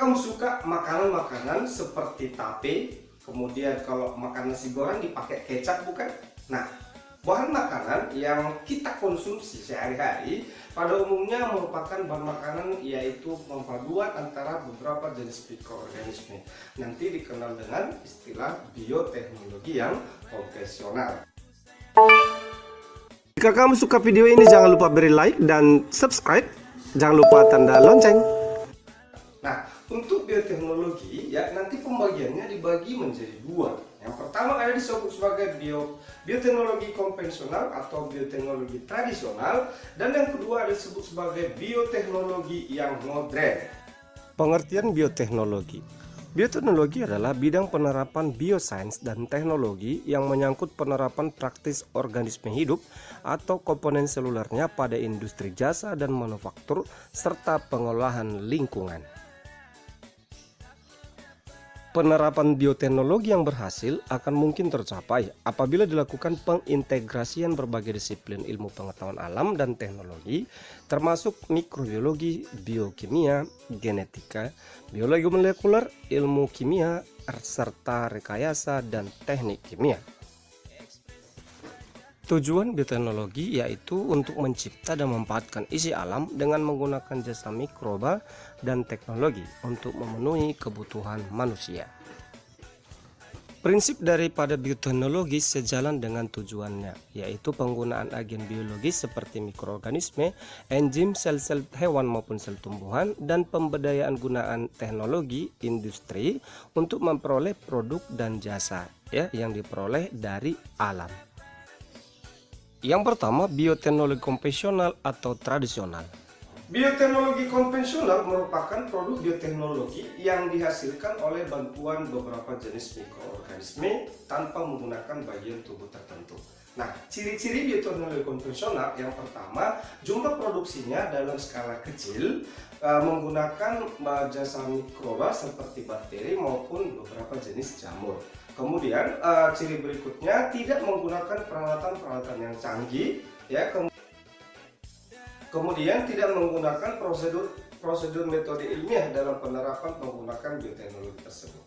kamu suka makanan-makanan seperti tape, kemudian kalau makan nasi goreng dipakai kecap bukan? Nah, bahan makanan yang kita konsumsi sehari-hari pada umumnya merupakan bahan makanan yaitu perpaduan antara beberapa jenis mikroorganisme. Nanti dikenal dengan istilah bioteknologi yang konvensional. Jika kamu suka video ini, jangan lupa beri like dan subscribe. Jangan lupa tanda lonceng. Nah, untuk bioteknologi ya nanti pembagiannya dibagi menjadi dua. Yang pertama ada disebut sebagai bioteknologi konvensional atau bioteknologi tradisional, dan yang kedua ada disebut sebagai bioteknologi yang modern. Pengertian bioteknologi. Bioteknologi adalah bidang penerapan biosains dan teknologi yang menyangkut penerapan praktis organisme hidup atau komponen selulernya pada industri jasa dan manufaktur serta pengolahan lingkungan. Penerapan bioteknologi yang berhasil akan mungkin tercapai apabila dilakukan pengintegrasian berbagai disiplin ilmu pengetahuan alam dan teknologi, termasuk mikrobiologi, biokimia, genetika, biologi molekuler, ilmu kimia, serta rekayasa dan teknik kimia. Tujuan bioteknologi yaitu untuk mencipta dan memanfaatkan isi alam dengan menggunakan jasa mikroba dan teknologi untuk memenuhi kebutuhan manusia. Prinsip daripada bioteknologi sejalan dengan tujuannya, yaitu penggunaan agen biologis seperti mikroorganisme, enzim, sel-sel hewan maupun sel tumbuhan, dan pemberdayaan gunaan teknologi industri untuk memperoleh produk dan jasa yang diperoleh dari alam. Yang pertama, bioteknologi konvensional atau tradisional. Bioteknologi konvensional merupakan produk bioteknologi yang dihasilkan oleh bantuan beberapa jenis mikroorganisme tanpa menggunakan bagian tubuh tertentu. Nah, ciri-ciri bioteknologi konvensional yang pertama, jumlah produksinya dalam skala kecil, menggunakan jasa mikroba seperti bakteri maupun beberapa jenis jamur. Kemudian ciri berikutnya, tidak menggunakan peralatan-peralatan yang canggih, ya. Kemudian tidak menggunakan prosedur metode ilmiah dalam penerapan menggunakan bioteknologi tersebut.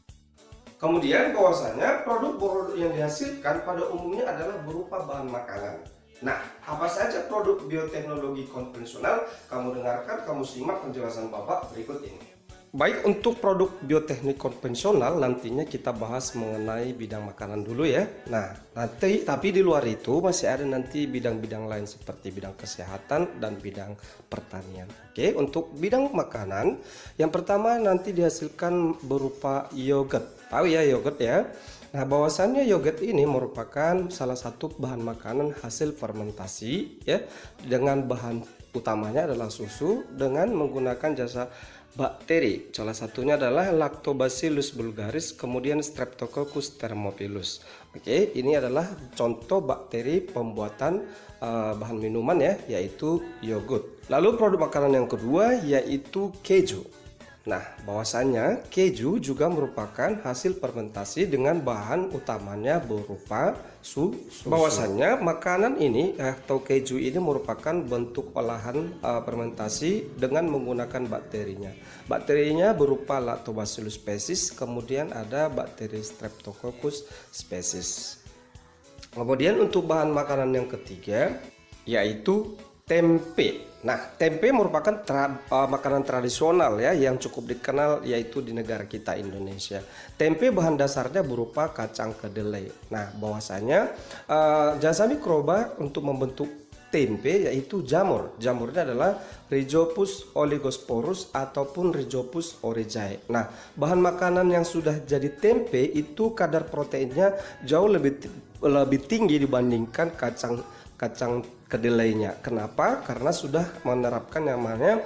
Kemudian bahwasanya produk-produk yang dihasilkan pada umumnya adalah berupa bahan makanan. Nah, apa saja produk bioteknologi konvensional? Kamu dengarkan, kamu simak penjelasan Bapak berikut ini. Baik, untuk produk bioteknik konvensional nantinya kita bahas mengenai bidang makanan dulu ya. Nah, tapi di luar itu masih ada nanti bidang-bidang lain seperti bidang kesehatan dan bidang pertanian. Oke, untuk bidang makanan, yang pertama nanti dihasilkan berupa yogurt. Tahu ya yogurt ya? Nah, bahwasannya yogurt ini merupakan salah satu bahan makanan hasil fermentasi ya, dengan bahan utamanya adalah susu dengan menggunakan jasa bakteri. Salah satunya adalah Lactobacillus bulgaris, kemudian Streptococcus thermophilus. Oke, ini adalah contoh bakteri pembuatan bahan minuman ya, yaitu yogurt. Lalu produk makanan yang kedua yaitu keju. Nah, bahwasannya keju juga merupakan hasil fermentasi dengan bahan utamanya berupa susu. Bahwasannya makanan ini atau keju ini merupakan bentuk olahan fermentasi dengan menggunakan bakterinya. Bakterinya berupa Lactobacillus species, kemudian ada bakteri Streptococcus species. Kemudian untuk bahan makanan yang ketiga yaitu tempe. Nah, tempe merupakan makanan tradisional ya yang cukup dikenal yaitu di negara kita Indonesia. Tempe bahan dasarnya berupa kacang kedelai. Nah, bahwasanya jasa mikroba untuk membentuk tempe yaitu jamur. Jamurnya adalah Rhizopus oligosporus ataupun Rhizopus oryzae. Nah, bahan makanan yang sudah jadi tempe itu kadar proteinnya jauh lebih tinggi dibandingkan kacang kedelainya. Kenapa? Karena sudah menerapkan yang namanya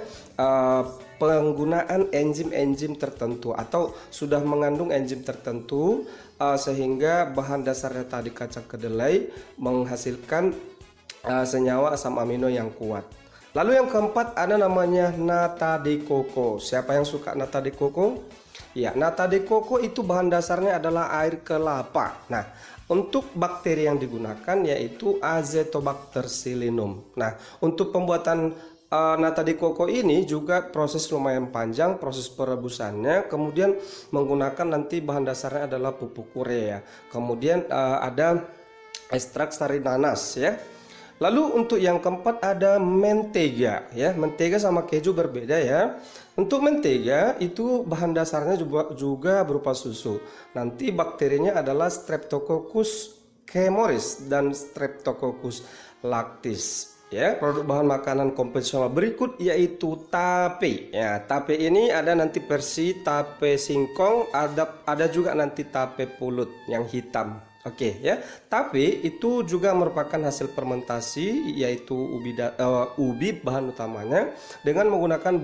penggunaan enzim-enzim tertentu atau sudah mengandung enzim tertentu sehingga bahan dasarnya tadi kacang kedelai menghasilkan senyawa asam amino yang kuat. Lalu yang keempat ada namanya nata de coco. Siapa yang suka nata de coco? Ya, nata de coco itu bahan dasarnya adalah air kelapa. Nah, untuk bakteri yang digunakan yaitu Azotobacter psilynum. Nah, untuk pembuatan nata de coco ini juga proses lumayan panjang, proses perebusannya, kemudian menggunakan nanti bahan dasarnya adalah pupuk urea, kemudian ada ekstrak sari nanas ya. Lalu untuk yang keempat ada mentega ya. Mentega sama keju berbeda ya. Untuk mentega itu bahan dasarnya juga berupa susu. Nanti bakterinya adalah Streptococcus caemoris dan Streptococcus lactis. Ya, produk bahan makanan konvensional berikut yaitu tape. Ya, tape ini ada nanti versi tape singkong, ada juga nanti tape pulut yang hitam. Oke ya, tape itu juga merupakan hasil fermentasi yaitu ubi bahan utamanya dengan menggunakan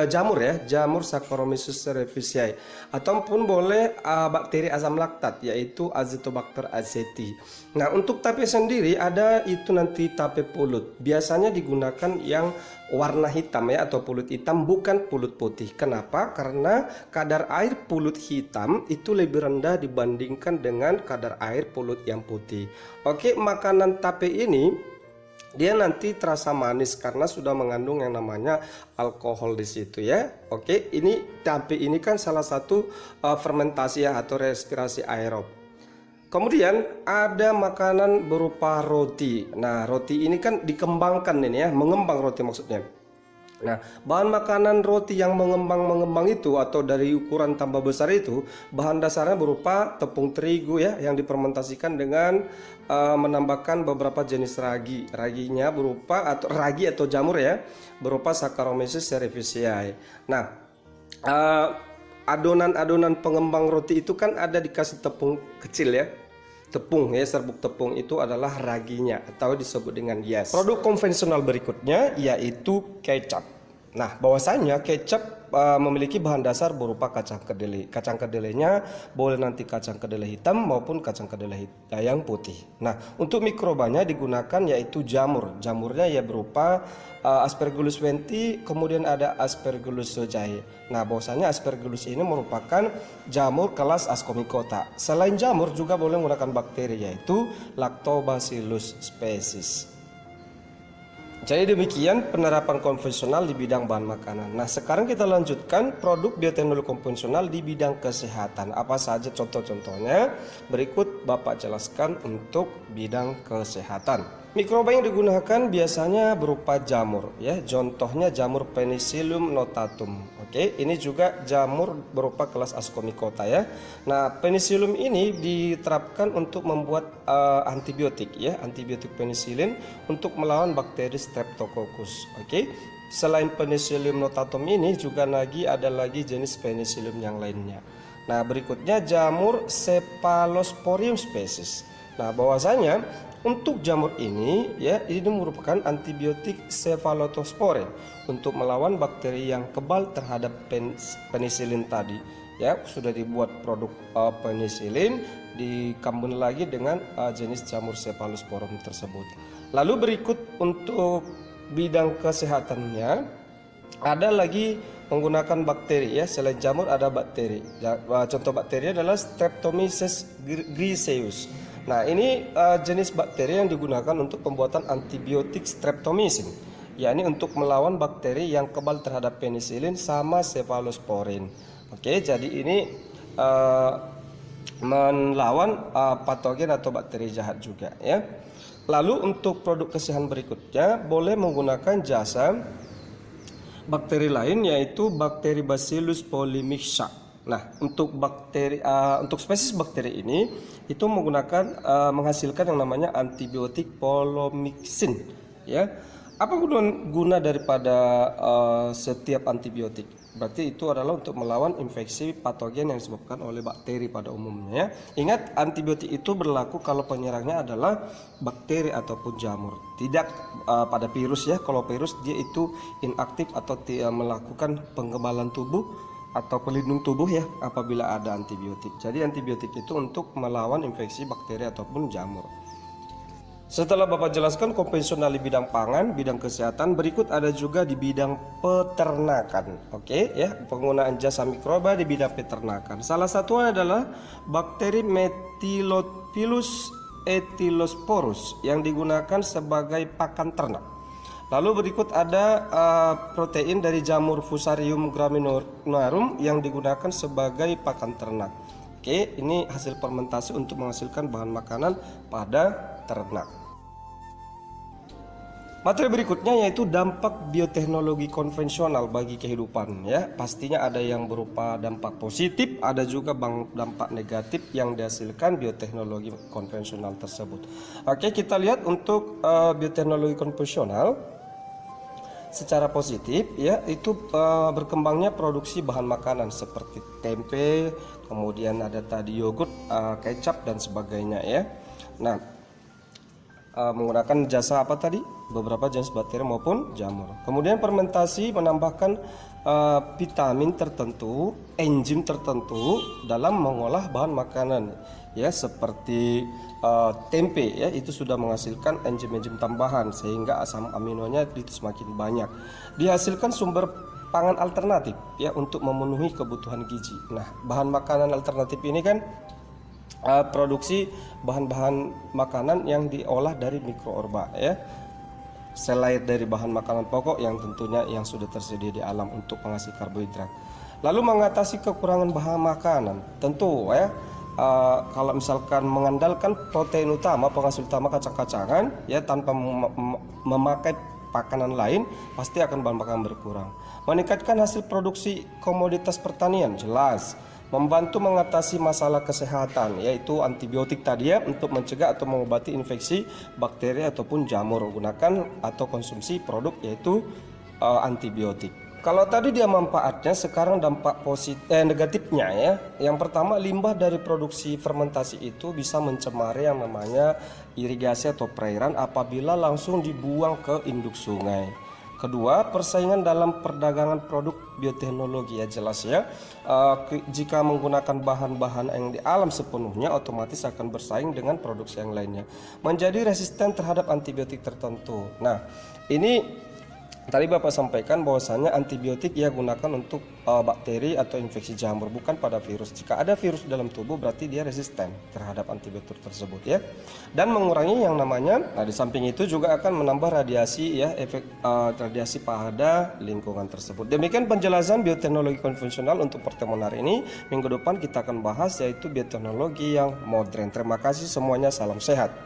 jamur ya, jamur Saccharomyces cerevisiae ataupun boleh bakteri asam laktat yaitu Azotobacter azeti. Nah, untuk tape sendiri ada itu nanti tape pulut. Biasanya digunakan yang warna hitam ya atau pulut hitam, bukan pulut putih. Kenapa? Karena kadar air pulut hitam itu lebih rendah dibandingkan dengan kadar air pulut yang putih. Oke, makanan tape ini dia nanti terasa manis karena sudah mengandung yang namanya alkohol di situ ya. Oke, ini tape ini kan salah satu fermentasi ya atau respirasi aerob. Kemudian ada makanan berupa roti. Nah, roti ini kan dikembangkan ini ya, mengembang roti maksudnya. Nah, bahan makanan roti yang mengembang itu atau dari ukuran tambah besar itu, bahan dasarnya berupa tepung terigu ya, yang difermentasikan dengan menambahkan beberapa jenis ragi. Raginya berupa atau ragi atau jamur ya, berupa Saccharomyces cerevisiae. Nah, adonan-adonan pengembang roti itu kan ada dikasih tepung kecil ya. Tepung ya, serbuk tepung itu adalah raginya atau disebut dengan yes. Produk konvensional berikutnya yaitu kecap. Nah, bahwasanya kecap memiliki bahan dasar berupa kacang kedelai. Kacang kedelainya boleh nanti kacang kedelai hitam maupun kacang kedelai yang putih. Nah, untuk mikrobanya digunakan yaitu jamur. Jamurnya ya berupa Aspergillus venti, kemudian ada Aspergillus zojae. Nah, bahwasanya Aspergillus ini merupakan jamur kelas Ascomycota. Selain jamur juga boleh menggunakan bakteri yaitu Lactobacillus species. Jadi demikian penerapan konvensional di bidang bahan makanan. Nah, sekarang kita lanjutkan produk bioteknologi konvensional di bidang kesehatan. Apa saja contoh-contohnya? Berikut Bapak jelaskan untuk bidang kesehatan. Mikroba yang digunakan biasanya berupa jamur ya. Contohnya jamur Penicillium notatum. Oke, ini juga jamur berupa kelas Ascomycota ya. Nah, Penicillium ini diterapkan untuk membuat antibiotik ya, antibiotik penicillin untuk melawan bakteri Streptococcus. Oke. Selain Penicillium notatum ini juga ada lagi jenis Penicillium yang lainnya. Nah, berikutnya jamur Cephalosporium species. Nah, bahwasanya untuk jamur ini ya, ini merupakan antibiotik cephalosporin untuk melawan bakteri yang kebal terhadap penisilin tadi. Ya, sudah dibuat produk penisilin, dikambun lagi dengan jenis jamur cephalosporum tersebut. Lalu berikut untuk bidang kesehatannya ada lagi menggunakan bakteri ya. Selain jamur ada bakteri. Contoh bakteri adalah Streptomyces griseus. Nah, ini jenis bakteri yang digunakan untuk pembuatan antibiotik streptomycin, yakni untuk melawan bakteri yang kebal terhadap penisilin sama cephalosporin. Oke, jadi ini melawan patogen atau bakteri jahat juga ya. Lalu untuk produk kesehatan berikutnya boleh menggunakan jasa bakteri lain yaitu bakteri Bacillus polymyxa. Nah, untuk spesies bakteri ini itu menggunakan menghasilkan yang namanya antibiotik polymyxin ya. Apa guna daripada setiap antibiotik? Berarti itu adalah untuk melawan infeksi patogen yang disebabkan oleh bakteri pada umumnya. Ingat, antibiotik itu berlaku kalau penyerangnya adalah bakteri ataupun jamur, tidak pada virus ya. Kalau virus dia itu inaktif atau melakukan pengkebalan tubuh atau pelindung tubuh ya apabila ada antibiotik. Jadi antibiotik itu untuk melawan infeksi bakteri ataupun jamur. Setelah Bapak jelaskan konvensional di bidang pangan, bidang kesehatan, berikut ada juga di bidang peternakan. Oke ya, penggunaan jasa mikroba di bidang peternakan. Salah satu adalah bakteri Methylophilus ethylosporus yang digunakan sebagai pakan ternak. Lalu berikut ada protein dari jamur Fusarium graminearum yang digunakan sebagai pakan ternak. Oke, ini hasil fermentasi untuk menghasilkan bahan makanan pada ternak. Materi berikutnya yaitu dampak bioteknologi konvensional bagi kehidupan, ya. Pastinya ada yang berupa dampak positif, ada juga dampak negatif yang dihasilkan bioteknologi konvensional tersebut. Oke, kita lihat untuk bioteknologi konvensional. Secara positif, ya, itu berkembangnya produksi bahan makanan seperti tempe, kemudian ada tadi yogurt, kecap dan sebagainya, ya. Nah, menggunakan jasa apa tadi? Beberapa jenis bakteri maupun jamur. Kemudian fermentasi menambahkan vitamin tertentu, enzim tertentu dalam mengolah bahan makanan, ya, seperti tempe, ya, itu sudah menghasilkan enzim-enzim tambahan sehingga asam aminonya itu semakin banyak. Dihasilkan sumber pangan alternatif, ya, untuk memenuhi kebutuhan gizi. Nah, bahan makanan alternatif ini kan produksi bahan-bahan makanan yang diolah dari mikroorba, ya, selain dari bahan makanan pokok yang tentunya yang sudah tersedia di alam untuk penghasil karbohidrat. Lalu mengatasi kekurangan bahan makanan, tentu, ya, kalau misalkan mengandalkan protein utama, penghasil utama kacang-kacangan, ya, tanpa memakai makanan lain, pasti akan bahan makanan berkurang. Meningkatkan hasil produksi komoditas pertanian, jelas. Membantu mengatasi masalah kesehatan, yaitu antibiotik tadi, ya, untuk mencegah atau mengobati infeksi bakteri ataupun jamur, gunakan atau konsumsi produk yaitu antibiotik. Kalau tadi dia manfaatnya, sekarang dampak negatifnya, ya. Yang pertama, limbah dari produksi fermentasi itu bisa mencemari yang namanya irigasi atau perairan apabila langsung dibuang ke induk sungai. Kedua, persaingan dalam perdagangan produk bioteknologi, ya, jelas, ya. Jika menggunakan bahan-bahan yang di alam sepenuhnya, otomatis akan bersaing dengan produksi yang lainnya. Menjadi resisten terhadap antibiotik tertentu. Nah, ini tadi Bapak sampaikan bahwasannya antibiotik ya gunakan untuk bakteri atau infeksi jamur, bukan pada virus. Jika ada virus dalam tubuh berarti dia resisten terhadap antibiotik tersebut, ya. Dan mengurangi yang namanya, nah, di samping itu juga akan menambah radiasi, ya, efek radiasi pada lingkungan tersebut. Demikian penjelasan bioteknologi konvensional untuk pertemuan hari ini. Minggu depan kita akan bahas yaitu bioteknologi yang modern. Terima kasih semuanya, salam sehat.